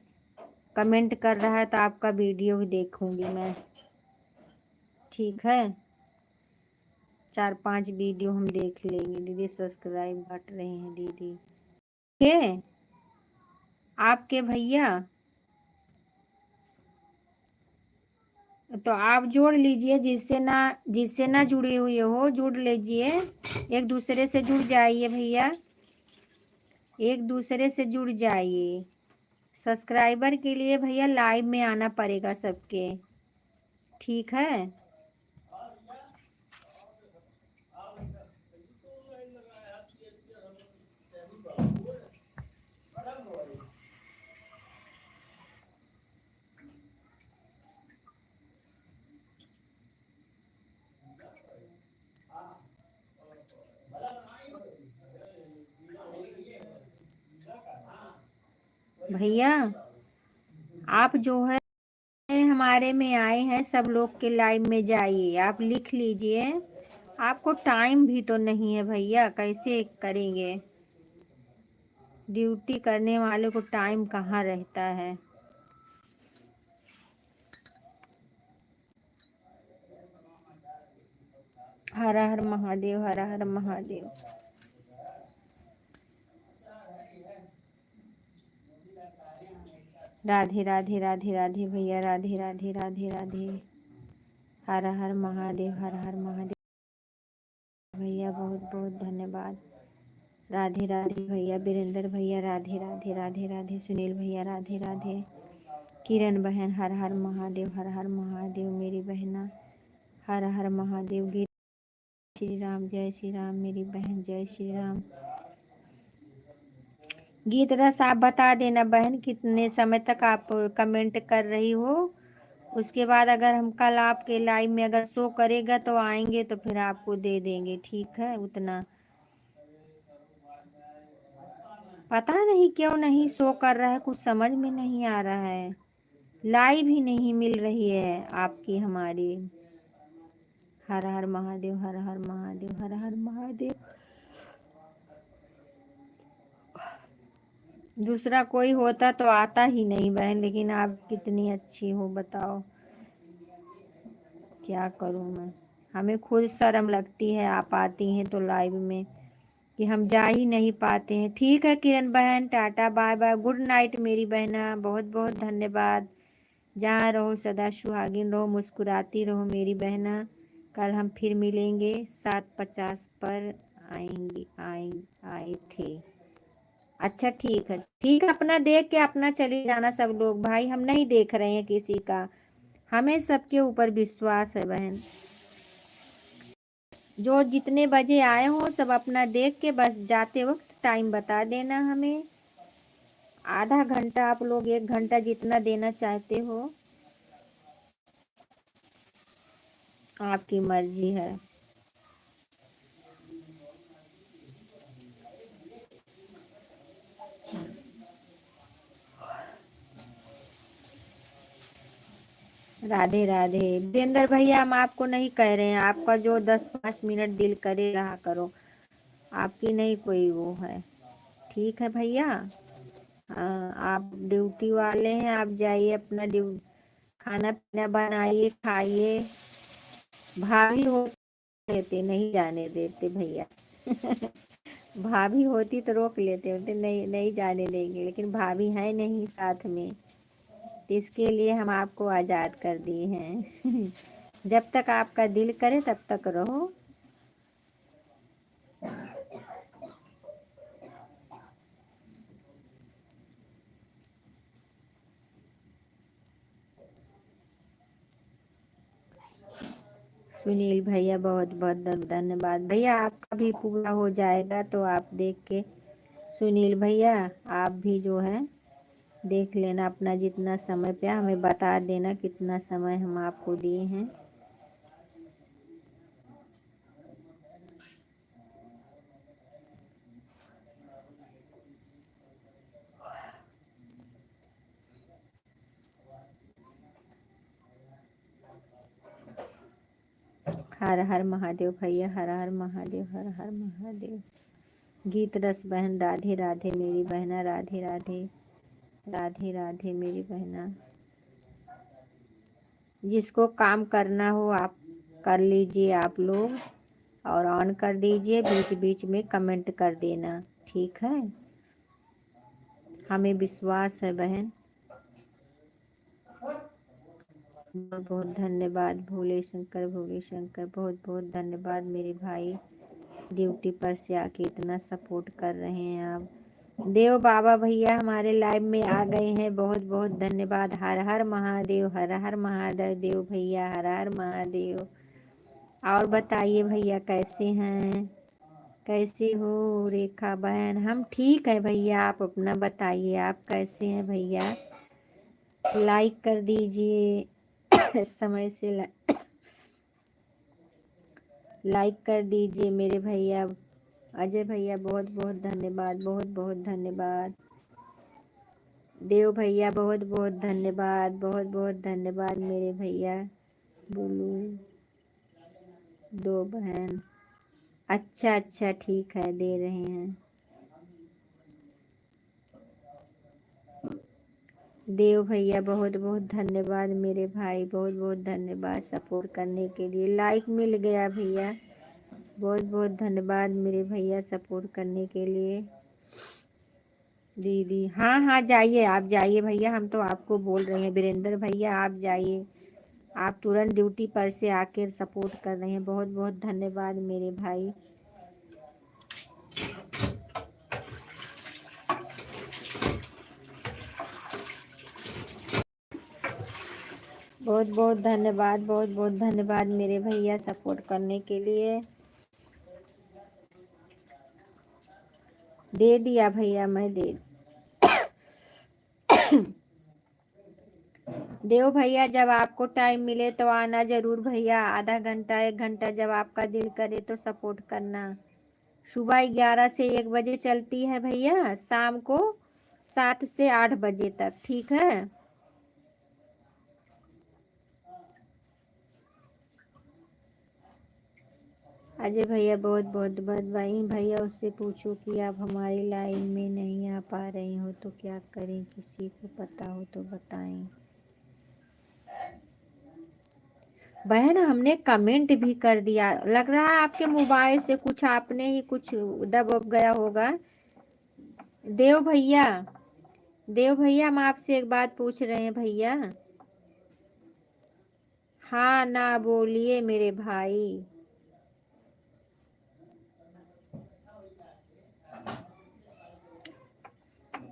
कमेंट कर रहा है तो आपका वीडियो भी देखूंगी मैं। ठीक है, 4-5 वीडियो हम देख लेंगे। दीदी सब्सक्राइब घट रहे हैं दीदी के आपके भैया, तो आप जोड़ लीजिए। जिससे ना जुड़े हुए हो जुड़ लीजिए, एक दूसरे से जुड़ जाइए भैया, एक दूसरे से जुड़ जाइए। सब्सक्राइबर के लिए भैया लाइव में आना पड़ेगा सबके, ठीक है। भैया आप जो है हमारे में आए हैं, सब लोग के लाइव में जाइए, आप लिख लीजिए। आपको टाइम भी तो नहीं है भैया, कैसे करेंगे? ड्यूटी करने वाले को टाइम कहाँ रहता है। हर हर महादेव, हर हर महादेव। राधे राधे, राधे राधे भैया, राधे राधे, राधे राधे। हर हर महादेव, हर हर महादेव भैया, बहुत बहुत धन्यवाद। राधे राधे भैया, वीरेंद्र भैया, राधे राधे, राधे राधे। सुनील भैया, राधे राधे। किरण बहन, हर हर महादेव, हर हर महादेव मेरी बहना, हर हर महादेव। गीत श्री राम, जय श्री राम मेरी बहन, जय श्री राम। गीत रस आप बता देना बहन, कितने समय तक आप कमेंट कर रही हो। उसके बाद अगर हम कल आपके लाइव में अगर शो करेगा तो आएंगे, तो फिर आपको दे देंगे, ठीक है। उतना पता नहीं क्यों नहीं शो कर रहा है, कुछ समझ में नहीं आ रहा है। लाइव ही नहीं मिल रही है आपकी हमारी। हर हर महादेव, हर हर महादेव, हर हर महादेव। दूसरा कोई होता तो आता ही नहीं बहन, लेकिन आप कितनी अच्छी हो बताओ, क्या करूं मैं। हमें खुद शर्म लगती है, आप आती हैं तो लाइव में, कि हम जा ही नहीं पाते हैं। ठीक है किरण बहन, tata bye bye, good night मेरी बहना, बहुत बहुत धन्यवाद। जहाँ रहो सदा सुहागिन रहो, मुस्कुराती रहो मेरी बहना। कल हम फिर मिलेंगे 7:50 पर। आए थे। अच्छा ठीक है, ठीक है। अपना देख के अपना चले जाना सब लोग भाई, हम नहीं देख रहे हैं किसी का, हमें सबके ऊपर विश्वास है बहन। जो जितने बजे आए हो सब अपना देख के बस जाते वक्त टाइम बता देना हमें। आधा घंटा आप लोग, 1 घंटा, जितना देना चाहते हो आपकी मर्जी है। राधे राधे। वीरेंद्र भैया, हम आपको नहीं कह रहे हैं, आपका जो 10-5 मिनट दिल करे रहा करो, आपकी नहीं कोई वो है, ठीक है भैया। आप ड्यूटी वाले हैं, आप जाइए अपना खाना पीना बनाइए, खाइए। भाभी हो लेते, नहीं जाने देते भैया। भाभी होती तो रोक लेते होते, नहीं नहीं जाने देंगे, लेकिन भाभी है नहीं साथ में, तो इसके लिए हम आपको आज़ाद कर दिए हैं। जब तक आपका दिल करे तब तक रहो। सुनील भैया बहुत बहुत धन्यवाद भैया, आपका भी पूरा हो जाएगा तो आप देख के सुनील भैया आप भी जो है देख लेना अपना जितना समय पे, हमें बता देना कितना समय हम आपको दिए हैं। हर हर महादेव भैया, हर हर महादेव, हर हर महादेव। गीत रस बहन राधे राधे मेरी बहना, राधे राधे, राधे राधे मेरी बहना। जिसको काम करना हो आप कर लीजिए आप लोग, और ऑन कर दीजिए, बीच बीच में कमेंट कर देना, ठीक है। हमें विश्वास है बहन। बहुत बहुत धन्यवाद भोले शंकर, भोले शंकर, बहुत बहुत धन्यवाद मेरे भाई, ड्यूटी पर से आके इतना सपोर्ट कर रहे हैं आप। देव बाबा भैया हमारे लाइव में आ गए हैं, बहुत बहुत धन्यवाद। हर हर महादेव, हर हर महादेव देव भैया, हर हर महादेव। और बताइए भैया कैसे हैं, कैसे हो रेखा बहन? हम ठीक है भैया, आप अपना बताइए आप कैसे हैं भैया? लाइक कर दीजिए समय से लाइक कर दीजिए मेरे भैया। अजय भैया बहुत बहुत धन्यवाद, बहुत बहुत धन्यवाद। देव भैया बहुत बहुत धन्यवाद, बहुत बहुत धन्यवाद मेरे भैया। बोलू दो बहन, अच्छा अच्छा ठीक है, दे रहे हैं। देव भैया बहुत बहुत धन्यवाद मेरे भाई, बहुत बहुत धन्यवाद सपोर्ट करने के लिए। लाइक मिल गया भैया, बहुत बहुत धन्यवाद मेरे भैया सपोर्ट करने के लिए। दीदी हाँ हाँ जाइए, आप जाइए भैया, हम तो आपको बोल रहे हैं वीरेंद्र भैया आप जाइए, आप तुरंत ड्यूटी पर से आकर सपोर्ट कर रहे हैं, बहुत बहुत धन्यवाद मेरे भाई। बहुत बहुत धन्यवाद, बहुत बहुत धन्यवाद मेरे भैया सपोर्ट करने के लिए। दे दिया भैया, मैं दे देव भैया जब आपको टाइम मिले तो आना जरूर भैया, आधा घंटा 1 घंटा जब आपका दिल करे तो सपोर्ट करना। सुबह 11 से 1 बजे चलती है भैया, शाम को 7 से 8 बजे तक, ठीक है। अजय भैया बहुत बहुत बधाई भैया, उससे पूछो कि आप हमारी लाइन में नहीं आ पा रही हो तो क्या करें, किसी को पता हो तो बताएं। बहन हमने कमेंट भी कर दिया, लग रहा है आपके मोबाइल से कुछ आपने ही कुछ दब गया होगा। देव भैया, देव भैया हम आपसे एक बात पूछ रहे हैं भैया। हाँ ना बोलिए मेरे भाई।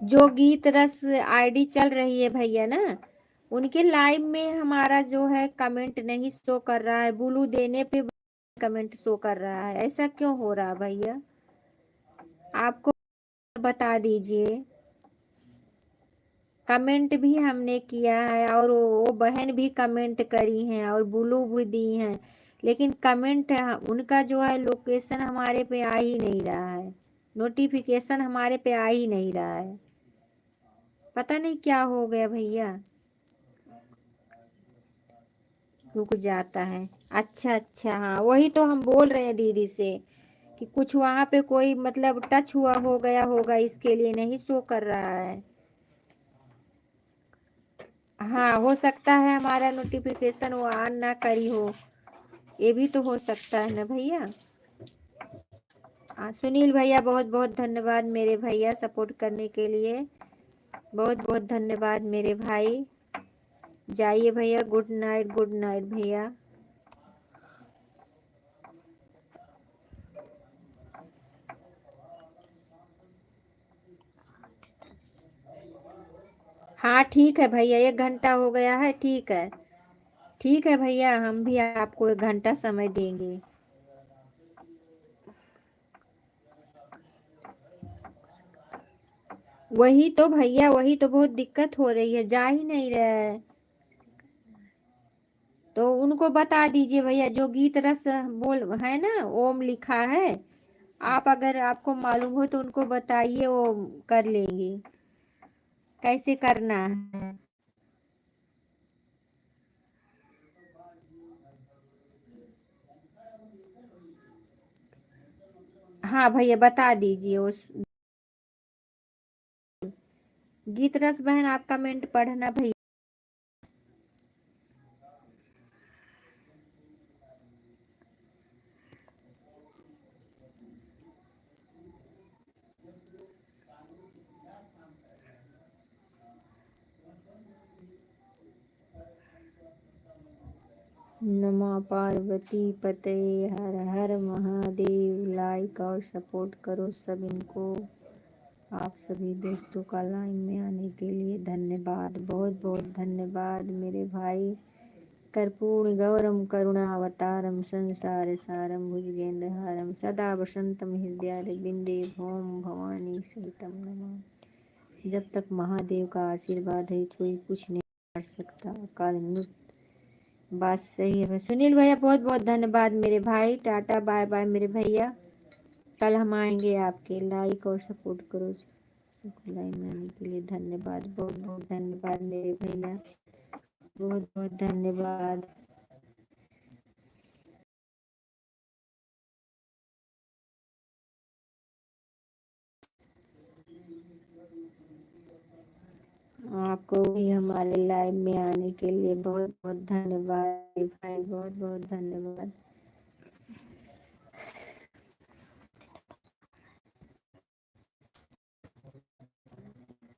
जो गीत रस आईडी चल रही है भैया ना, उनके लाइव में हमारा जो है कमेंट नहीं शो कर रहा है, ब्लू देने पे कमेंट शो कर रहा है, ऐसा क्यों हो रहा भैया? आपको बता दीजिए। कमेंट भी हमने किया है और वो बहन भी कमेंट करी हैं और ब्लू भी दी हैं, लेकिन कमेंट उनका जो है लोकेशन हमारे पे आ ही नहीं रहा है, नोटिफिकेशन हमारे पे आ ही नहीं रहा है, पता नहीं क्या हो गया भैया, रुक जाता है। अच्छा अच्छा हाँ वही तो हम बोल रहे हैं दीदी से कि कुछ वहाँ पे कोई मतलब टच हुआ हो गया होगा, इसके लिए नहीं शो कर रहा है। हाँ हो सकता है हमारा नोटिफिकेशन वो ऑन ना करी हो, ये भी तो हो सकता है ना भैया। सुनील भैया बहुत बहुत धन्यवाद मेरे भैया सपोर्ट करने के लिए, बहुत बहुत धन्यवाद मेरे भाई। जाइए भैया, गुड नाइट भैया। हाँ ठीक है भैया, 1 घंटा हो गया है, ठीक है ठीक है भैया, हम भी आपको 1 घंटा समय देंगे। वही तो भैया, वही तो बहुत दिक्कत हो रही है, जा ही नहीं रहा है। तो उनको बता दीजिए भैया, जो गीत रस बोल है ना, ओम लिखा है, आप अगर आपको मालूम हो तो उनको बताइए, वो कर लेंगे। कैसे करना है? हाँ भैया, बता दीजिए। उस गीत रस बहन, आप कमेंट पढ़ना भैया। नमः पार्वती पते, हर हर महादेव। लाइक और सपोर्ट करो सब इनको। आप सभी दोस्तों का लाइन में आने के लिए धन्यवाद, बहुत बहुत धन्यवाद मेरे भाई। कर्पूर गौरम करुणावतारम संसार सारम भुजगेंद्रहारम सदा वसंतम हृदयारविंदे भौम भवानी सहितम नमः। जब तक महादेव का आशीर्वाद है कोई कुछ नहीं कर सकता। अकाल मृत्यु बात सही है। सुनील भैया, बहुत बहुत धन्यवाद मेरे भाई। टाटा बाय बाय मेरे भैया। कल हम आएंगे आपके। लाइक और सपोर्ट करो सबको। लाइन में आने के लिए धन्यवाद, बहुत बहुत धन्यवाद मेरे भैया, बहुत बहुत धन्यवाद। आपको भी हमारे लाइव में आने के लिए बहुत बहुत धन्यवाद भाई, बहुत बहुत धन्यवाद।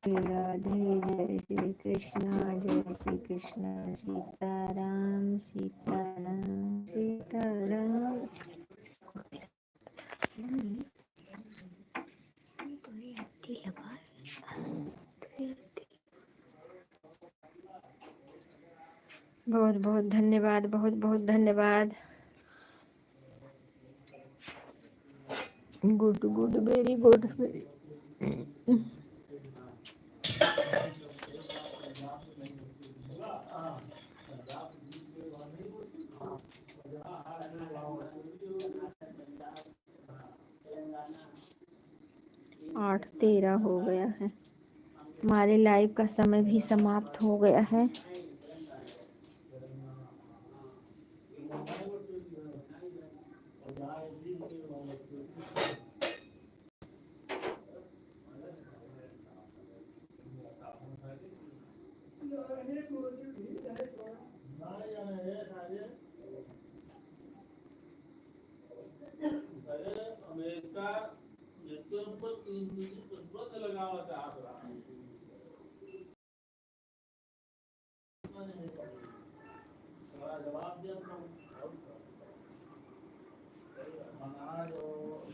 राधे, जय श्री कृष्णा, जय श्री कृष्णा। सीताराम सीताराम सीताराम। बहुत बहुत धन्यवाद, बहुत बहुत धन्यवाद। Good good, very good. 8:13 हो गया है। हमारे लाइव का समय भी समाप्त हो गया है।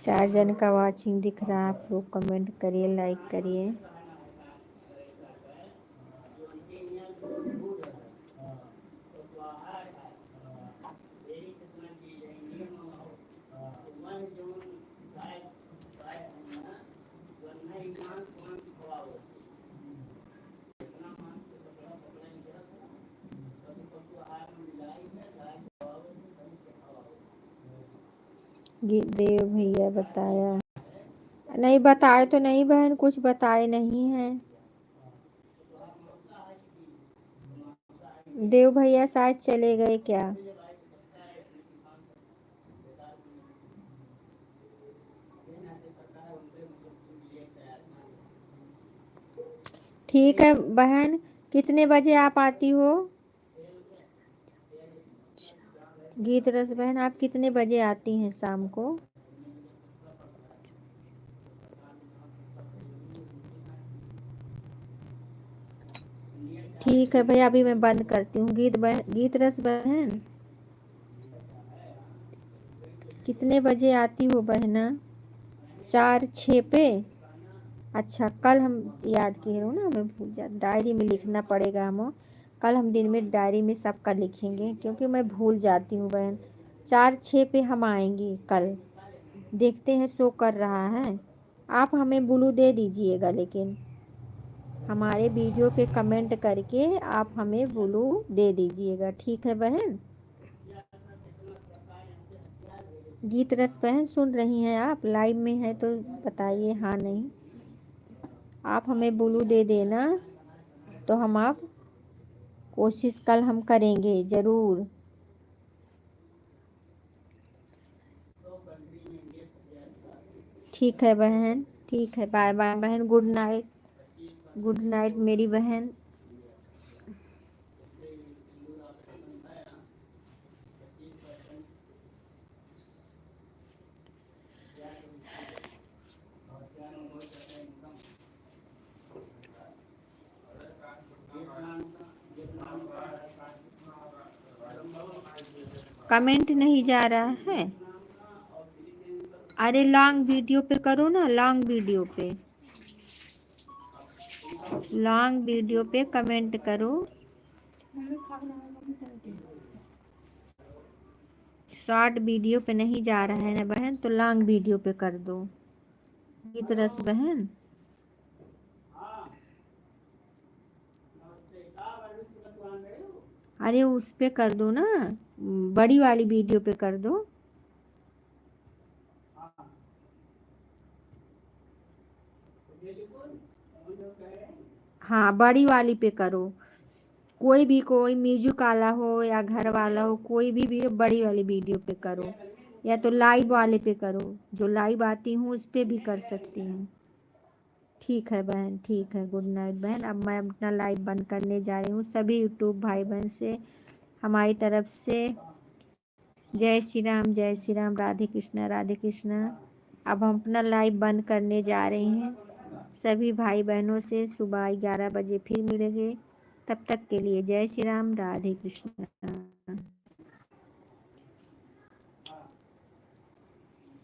चार जन का वाचिंग दिख रहा है। आप लोग कमेंट करिए, लाइक करिए। देव भैया बताया नहीं, बताए तो नहीं बहन, कुछ बताए नहीं है। देव भैया शायद चले गए क्या? ठीक है बहन, कितने बजे आप आती हो? गीत रस बहन, आप कितने बजे आती हैं शाम को? ठीक है भैया, अभी मैं बंद करती हूँ। गीत रस बहन, कितने बजे आती हो बहना? 4-6 पे? अच्छा, कल हम याद किए हो ना, मैं भूल जा, डायरी में लिखना पड़ेगा हम। कल हम दिन में डायरी में सबका लिखेंगे, क्योंकि मैं भूल जाती हूँ बहन। 4-6 पे हम आएंगे कल, देखते हैं शो कर रहा है। आप हमें ब्लू दे दीजिएगा, लेकिन हमारे वीडियो पे कमेंट करके आप हमें ब्लू दे दीजिएगा, ठीक है बहन। गीत रस बहन सुन रही हैं आप? लाइव में है तो बताइए हाँ नहीं। आप हमें ब्लू दे देना तो हम आप कोशिश कल हम करेंगे ज़रूर। ठीक है बहन, ठीक है, बाय बाय बहन, गुड नाइट, गुड नाइट मेरी बहन। कमेंट नहीं जा रहा है। अरे लॉन्ग वीडियो पे करो ना, लॉन्ग वीडियो पे, लॉन्ग वीडियो पे कमेंट करो। शॉर्ट वीडियो पे नहीं जा रहा है ना बहन, तो लॉन्ग वीडियो पे कर दो। गीत रस बहन, अरे उस पे कर दो ना, बड़ी वाली वीडियो पे कर दो। हाँ बड़ी वाली पे करो। कोई म्यूजिक वाला हो या घर वाला हो, कोई भी वीडियो बड़ी वाली वीडियो पे करो, या तो लाइव वाले पे करो। जो लाइव आती हूँ उस पे भी कर सकती हूँ। ठीक है बहन, ठीक है, गुड नाइट बहन। अब मैं अपना लाइव बंद करने जा रही हूँ। सभी यूट्यूब भाई बहन से हमारी तरफ से जय श्री राम, जय श्री राम, राधे कृष्णा, राधे कृष्णा। अब हम अपना लाइव बंद करने जा रहे हैं। सभी भाई बहनों से सुबह 11 बजे फिर मिलेंगे। तब तक के लिए जय श्री राम, राधे कृष्णा।